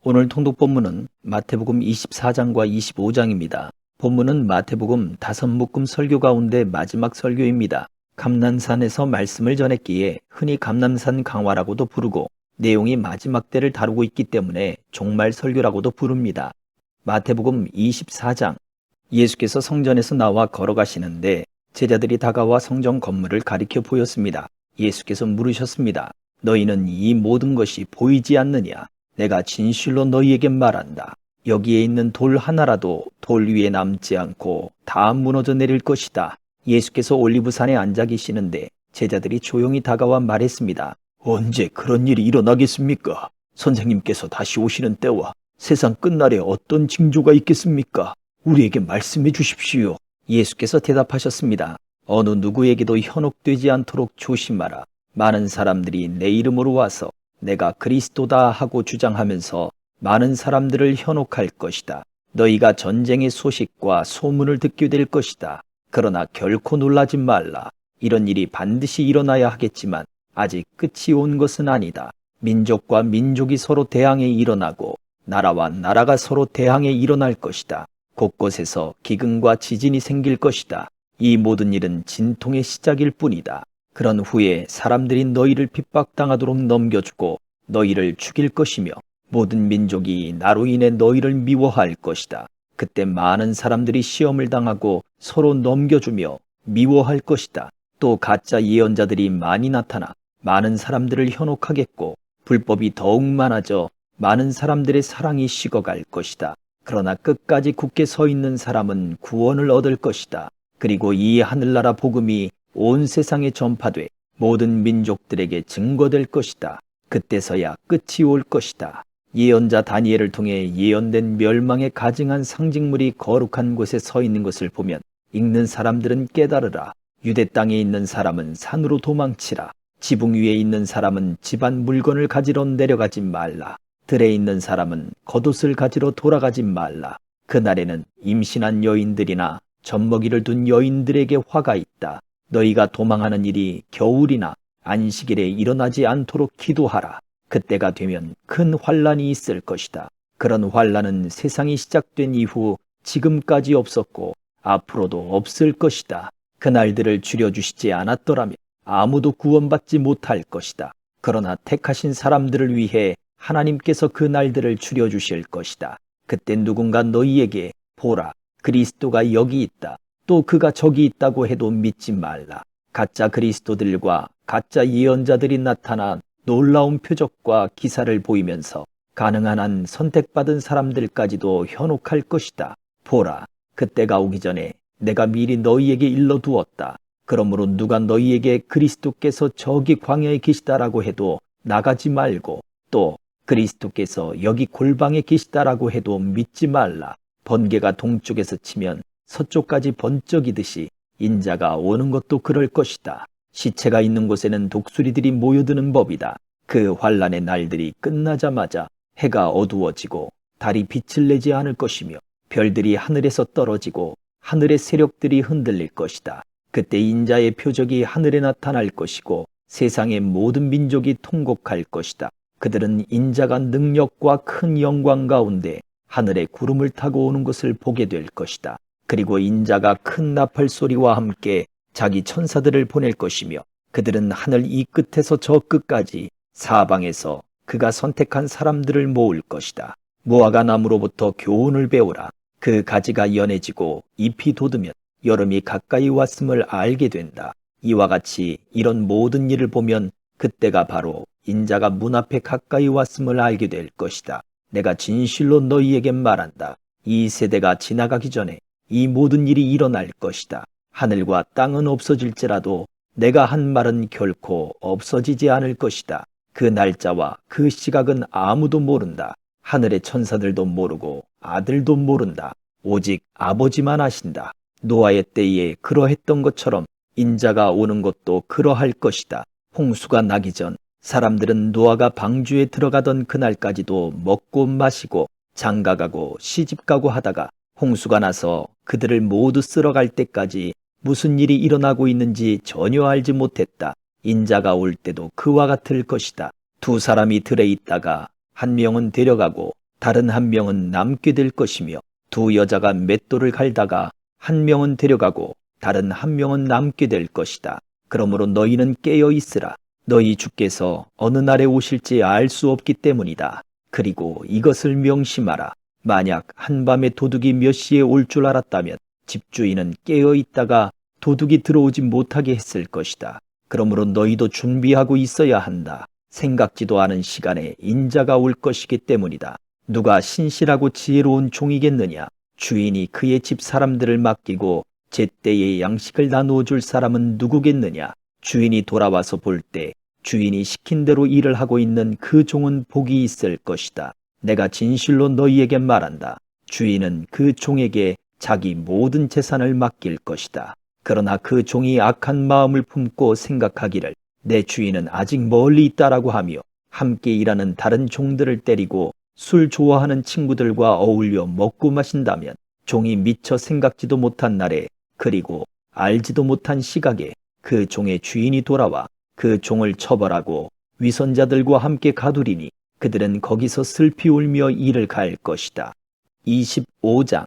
오늘 통독 본문은 마태복음 24장과 25장입니다. 본문은 마태복음 5묶음 설교 가운데 마지막 설교입니다. 감난산에서 말씀을 전했기에 흔히 감난산 강화라고도 부르고 내용이 마지막 때를 다루고 있기 때문에 종말 설교라고도 부릅니다. 마태복음 24장, 예수께서 성전에서 나와 걸어가시는데 제자들이 다가와 성전 건물을 가리켜 보였습니다. 예수께서 물으셨습니다. 너희는 이 모든 것이 보이지 않느냐? 내가 진실로 너희에게 말한다. 여기에 있는 돌 하나라도 돌 위에 남지 않고 다 무너져 내릴 것이다. 예수께서 올리브산에 앉아 계시는데 제자들이 조용히 다가와 말했습니다. 언제 그런 일이 일어나겠습니까? 선생님께서 다시 오시는 때와 세상 끝날에 어떤 징조가 있겠습니까? 우리에게 말씀해 주십시오. 예수께서 대답하셨습니다. 어느 누구에게도 현혹되지 않도록 조심하라. 많은 사람들이 내 이름으로 와서 내가 그리스도다 하고 주장하면서 많은 사람들을 현혹할 것이다. 너희가 전쟁의 소식과 소문을 듣게 될 것이다. 그러나 결코 놀라지 말라. 이런 일이 반드시 일어나야 하겠지만 아직 끝이 온 것은 아니다. 민족과 민족이 서로 대항에 일어나고 나라와 나라가 서로 대항에 일어날 것이다. 곳곳에서 기근과 지진이 생길 것이다. 이 모든 일은 진통의 시작일 뿐이다. 그런 후에 사람들이 너희를 핍박당하도록 넘겨주고 너희를 죽일 것이며 모든 민족이 나로 인해 너희를 미워할 것이다. 그때 많은 사람들이 시험을 당하고 서로 넘겨주며 미워할 것이다. 또 가짜 예언자들이 많이 나타나 많은 사람들을 현혹하겠고 불법이 더욱 많아져 많은 사람들의 사랑이 식어갈 것이다. 그러나 끝까지 굳게 서 있는 사람은 구원을 얻을 것이다. 그리고 이 하늘나라 복음이 온 세상에 전파돼 모든 민족들에게 증거될 것이다. 그때서야 끝이 올 것이다. 예언자 다니엘을 통해 예언된 멸망에 가증한 상징물이 거룩한 곳에 서 있는 것을 보면 읽는 사람들은 깨달으라. 유대 땅에 있는 사람은 산으로 도망치라. 지붕 위에 있는 사람은 집안 물건을 가지러 내려가지 말라. 들에 있는 사람은 겉옷을 가지러 돌아가지 말라. 그날에는 임신한 여인들이나 젖먹이를 둔 여인들에게 화가 있다. 너희가 도망하는 일이 겨울이나 안식일에 일어나지 않도록 기도하라. 그때가 되면 큰 환란이 있을 것이다. 그런 환란은 세상이 시작된 이후 지금까지 없었고 앞으로도 없을 것이다. 그날들을 줄여주시지 않았더라면 아무도 구원받지 못할 것이다. 그러나 택하신 사람들을 위해 하나님께서 그 날들을 줄여주실 것이다. 그때 누군가 너희에게 보라, 그리스도가 여기 있다. 또 그가 저기 있다고 해도 믿지 말라. 가짜 그리스도들과 가짜 예언자들이 나타나 놀라운 표적과 기사를 보이면서 가능한 한 선택받은 사람들까지도 현혹할 것이다. 보라, 그때가 오기 전에 내가 미리 너희에게 일러두었다. 그러므로 누가 너희에게 그리스도께서 저기 광야에 계시다라고 해도 나가지 말고 또 그리스도께서 여기 골방에 계시다라고 해도 믿지 말라. 번개가 동쪽에서 치면 서쪽까지 번쩍이듯이 인자가 오는 것도 그럴 것이다. 시체가 있는 곳에는 독수리들이 모여드는 법이다. 그 환란의 날들이 끝나자마자 해가 어두워지고 달이 빛을 내지 않을 것이며 별들이 하늘에서 떨어지고 하늘의 세력들이 흔들릴 것이다. 그때 인자의 표적이 하늘에 나타날 것이고 세상의 모든 민족이 통곡할 것이다. 그들은 인자가 능력과 큰 영광 가운데 하늘에 구름을 타고 오는 것을 보게 될 것이다. 그리고 인자가 큰 나팔 소리와 함께 자기 천사들을 보낼 것이며 그들은 하늘 이 끝에서 저 끝까지 사방에서 그가 선택한 사람들을 모을 것이다. 무화과 나무로부터 교훈을 배우라. 그 가지가 연해지고 잎이 돋으면 여름이 가까이 왔음을 알게 된다. 이와 같이 이런 모든 일을 보면 그때가 바로 인자가 문 앞에 가까이 왔음을 알게 될 것이다. 내가 진실로 너희에게 말한다. 이 세대가 지나가기 전에 이 모든 일이 일어날 것이다. 하늘과 땅은 없어질지라도 내가 한 말은 결코 없어지지 않을 것이다. 그 날짜와 그 시각은 아무도 모른다. 하늘의 천사들도 모르고 아들도 모른다. 오직 아버지만 아신다. 노아의 때에 그러했던 것처럼 인자가 오는 것도 그러할 것이다. 홍수가 나기 전 사람들은 노아가 방주에 들어가던 그날까지도 먹고 마시고 장가가고 시집가고 하다가 홍수가 나서 그들을 모두 쓸어갈 때까지 무슨 일이 일어나고 있는지 전혀 알지 못했다. 인자가 올 때도 그와 같을 것이다. 두 사람이 들에 있다가 한 명은 데려가고 다른 한 명은 남게 될 것이며 두 여자가 맷돌을 갈다가 한 명은 데려가고 다른 한 명은 남게 될 것이다. 그러므로 너희는 깨어 있으라. 너희 주께서 어느 날에 오실지 알 수 없기 때문이다. 그리고 이것을 명심하라. 만약 한밤에 도둑이 몇 시에 올 줄 알았다면 집주인은 깨어 있다가 도둑이 들어오지 못하게 했을 것이다. 그러므로 너희도 준비하고 있어야 한다. 생각지도 않은 시간에 인자가 올 것이기 때문이다. 누가 신실하고 지혜로운 종이겠느냐? 주인이 그의 집 사람들을 맡기고 제때에 양식을 나누어 줄 사람은 누구겠느냐? 주인이 돌아와서 볼 때 주인이 시킨 대로 일을 하고 있는 그 종은 복이 있을 것이다. 내가 진실로 너희에게 말한다. 주인은 그 종에게 자기 모든 재산을 맡길 것이다. 그러나 그 종이 악한 마음을 품고 생각하기를 내 주인은 아직 멀리 있다라고 하며 함께 일하는 다른 종들을 때리고 술 좋아하는 친구들과 어울려 먹고 마신다면 종이 미처 생각지도 못한 날에 그리고 알지도 못한 시각에 그 종의 주인이 돌아와 그 종을 처벌하고 위선자들과 함께 가두리니 그들은 거기서 슬피 울며 이를 갈 것이다. 25장.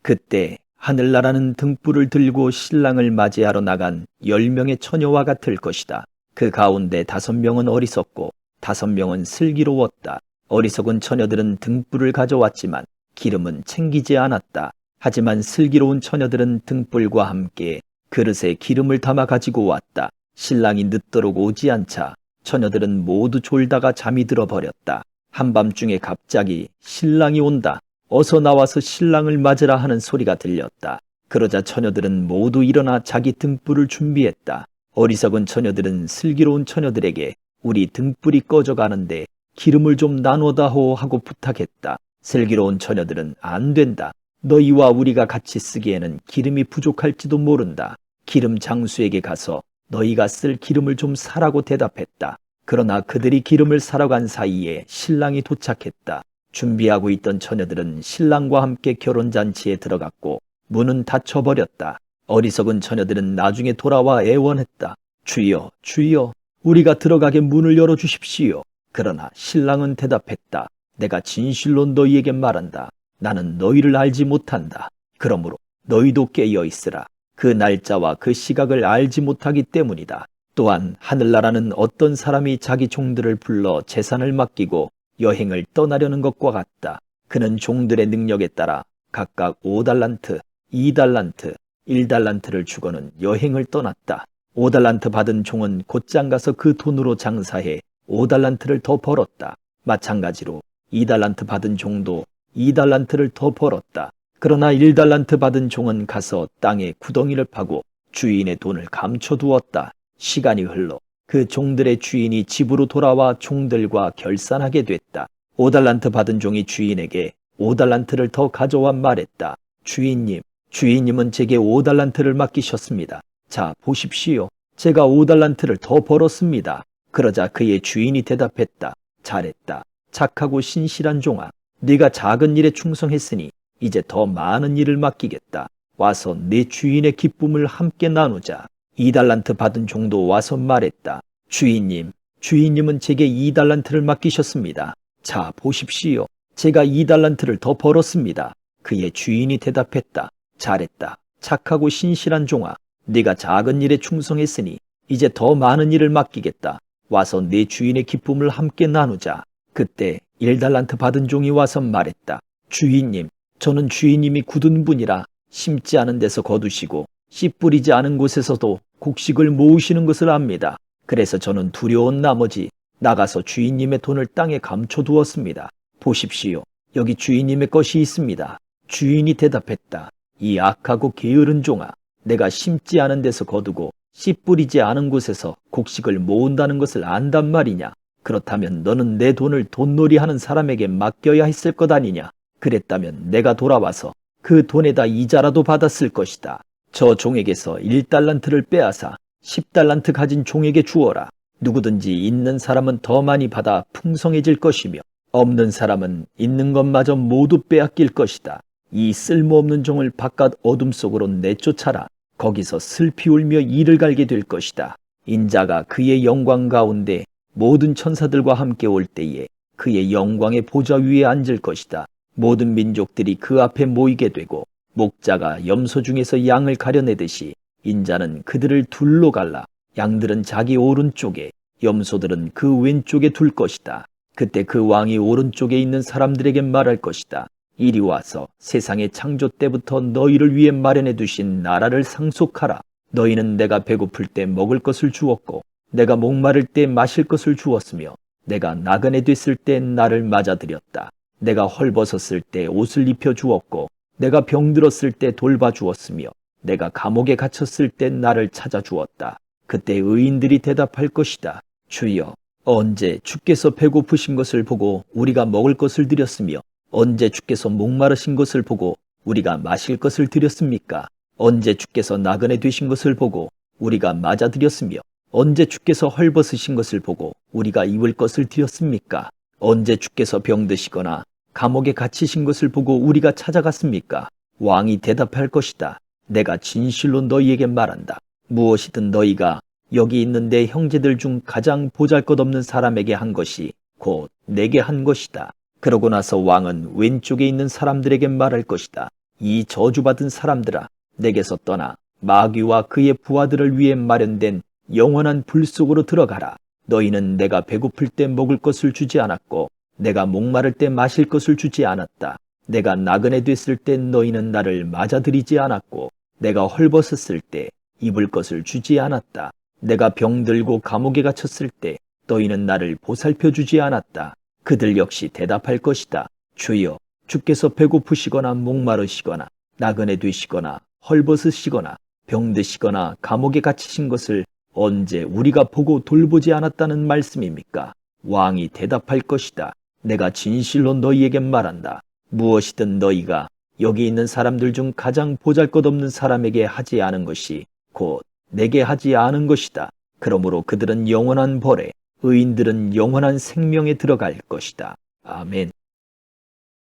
그때 하늘나라는 등불을 들고 신랑을 맞이하러 나간 10명의 처녀와 같을 것이다. 그 가운데 5명은 어리석고 5명은 슬기로웠다. 어리석은 처녀들은 등불을 가져왔지만 기름은 챙기지 않았다. 하지만 슬기로운 처녀들은 등불과 함께 그릇에 기름을 담아 가지고 왔다. 신랑이 늦도록 오지 않자 처녀들은 모두 졸다가 잠이 들어버렸다. 한밤중에 갑자기 신랑이 온다. 어서 나와서 신랑을 맞으라 하는 소리가 들렸다. 그러자 처녀들은 모두 일어나 자기 등불을 준비했다. 어리석은 처녀들은 슬기로운 처녀들에게 우리 등불이 꺼져가는데 기름을 좀 나눠다오 하고 부탁했다. 슬기로운 처녀들은 안 된다. 너희와 우리가 같이 쓰기에는 기름이 부족할지도 모른다. 기름 장수에게 가서 너희가 쓸 기름을 좀 사라고 대답했다. 그러나 그들이 기름을 사러 간 사이에 신랑이 도착했다. 준비하고 있던 처녀들은 신랑과 함께 결혼잔치에 들어갔고 문은 닫혀버렸다. 어리석은 처녀들은 나중에 돌아와 애원했다. 주여, 주여, 우리가 들어가게 문을 열어주십시오. 그러나 신랑은 대답했다. 내가 진실로 너희에게 말한다. 나는 너희를 알지 못한다. 그러므로 너희도 깨어 있으라. 그 날짜와 그 시각을 알지 못하기 때문이다. 또한 하늘나라는 어떤 사람이 자기 종들을 불러 재산을 맡기고 여행을 떠나려는 것과 같다. 그는 종들의 능력에 따라 각각 5달란트, 2달란트, 1달란트를 주고는 여행을 떠났다. 5달란트 받은 종은 곧장 가서 그 돈으로 장사해 5달란트를 더 벌었다. 마찬가지로 2달란트 받은 종도 2달란트를 더 벌었다. 그러나 1달란트 받은 종은 가서 땅에 구덩이를 파고 주인의 돈을 감춰두었다. 시간이 흘러 그 종들의 주인이 집으로 돌아와 종들과 결산하게 됐다. 5달란트 받은 종이 주인에게 5달란트를 더 가져와 말했다. 주인님, 주인님은 제게 5달란트를 맡기셨습니다. 자, 보십시오. 제가 5달란트를 더 벌었습니다. 그러자 그의 주인이 대답했다. 잘했다. 착하고 신실한 종아. 네가 작은 일에 충성했으니 이제 더 많은 일을 맡기겠다. 와서 내 주인의 기쁨을 함께 나누자. 2달란트 받은 종도 와서 말했다. 주인님, 주인님은 제게 2달란트를 맡기셨습니다. 자, 보십시오. 제가 2달란트를 더 벌었습니다. 그의 주인이 대답했다. 잘했다. 착하고 신실한 종아. 네가 작은 일에 충성했으니 이제 더 많은 일을 맡기겠다. 와서 내 주인의 기쁨을 함께 나누자. 그때 1달란트 받은 종이 와서 말했다. 주인님, 저는 주인님이 굳은 분이라 심지 않은 데서 거두시고 씨 뿌리지 않은 곳에서도 곡식을 모으시는 것을 압니다. 그래서 저는 두려운 나머지 나가서 주인님의 돈을 땅에 감춰두었습니다. 보십시오. 여기 주인님의 것이 있습니다. 주인이 대답했다. 이 악하고 게으른 종아. 내가 심지 않은 데서 거두고 씨 뿌리지 않은 곳에서 곡식을 모은다는 것을 안단 말이냐. 그렇다면 너는 내 돈을 돈놀이하는 사람에게 맡겨야 했을 것 아니냐. 그랬다면 내가 돌아와서 그 돈에다 이자라도 받았을 것이다. 저 종에게서 1달란트를 빼앗아 10달란트 가진 종에게 주어라. 누구든지 있는 사람은 더 많이 받아 풍성해질 것이며 없는 사람은 있는 것마저 모두 빼앗길 것이다. 이 쓸모없는 종을 바깥 어둠 속으로 내쫓아라. 거기서 슬피 울며 이를 갈게 될 것이다. 인자가 그의 영광 가운데 모든 천사들과 함께 올 때에 그의 영광의 보좌 위에 앉을 것이다. 모든 민족들이 그 앞에 모이게 되고 목자가 염소 중에서 양을 가려내듯이 인자는 그들을 둘로 갈라 양들은 자기 오른쪽에 염소들은 그 왼쪽에 둘 것이다. 그때 그 왕이 오른쪽에 있는 사람들에게 말할 것이다. 이리 와서 세상의 창조 때부터 너희를 위해 마련해 두신 나라를 상속하라. 너희는 내가 배고플 때 먹을 것을 주었고 내가 목마를 때 마실 것을 주었으며 내가 나그네 됐을 때 나를 맞아들였다. 내가 헐벗었을 때 옷을 입혀 주었고 내가 병들었을 때 돌봐 주었으며 내가 감옥에 갇혔을 때 나를 찾아 주었다. 그때 의인들이 대답할 것이다. 주여, 언제 주께서 배고프신 것을 보고 우리가 먹을 것을 드렸으며 언제 주께서 목마르신 것을 보고 우리가 마실 것을 드렸습니까? 언제 주께서 나그네 되신 것을 보고 우리가 맞아드렸으며 언제 주께서 헐벗으신 것을 보고 우리가 입을 것을 드렸습니까? 언제 주께서 병드시거나 감옥에 갇히신 것을 보고 우리가 찾아갔습니까? 왕이 대답할 것이다. 내가 진실로 너희에게 말한다. 무엇이든 너희가 여기 있는 내 형제들 중 가장 보잘것없는 사람에게 한 것이 곧 내게 한 것이다. 그러고 나서 왕은 왼쪽에 있는 사람들에게 말할 것이다. 이 저주받은 사람들아, 내게서 떠나 마귀와 그의 부하들을 위해 마련된 영원한 불 속으로 들어가라. 너희는 내가 배고플 때 먹을 것을 주지 않았고 내가 목마를 때 마실 것을 주지 않았다. 내가 나그네 됐을 때 너희는 나를 맞아들이지 않았고 내가 헐벗었을 때 입을 것을 주지 않았다. 내가 병들고 감옥에 갇혔을 때 너희는 나를 보살펴 주지 않았다. 그들 역시 대답할 것이다. 주여, 주께서 배고프시거나 목마르시거나 나그네 되시거나 헐벗으시거나 병드시거나 감옥에 갇히신 것을 언제 우리가 보고 돌보지 않았다는 말씀입니까? 왕이 대답할 것이다. 내가 진실로 너희에게 말한다. 무엇이든 너희가 여기 있는 사람들 중 가장 보잘것없는 사람에게 하지 않은 것이 곧 내게 하지 않은 것이다. 그러므로 그들은 영원한 벌에 의인들은 영원한 생명에 들어갈 것이다. 아멘.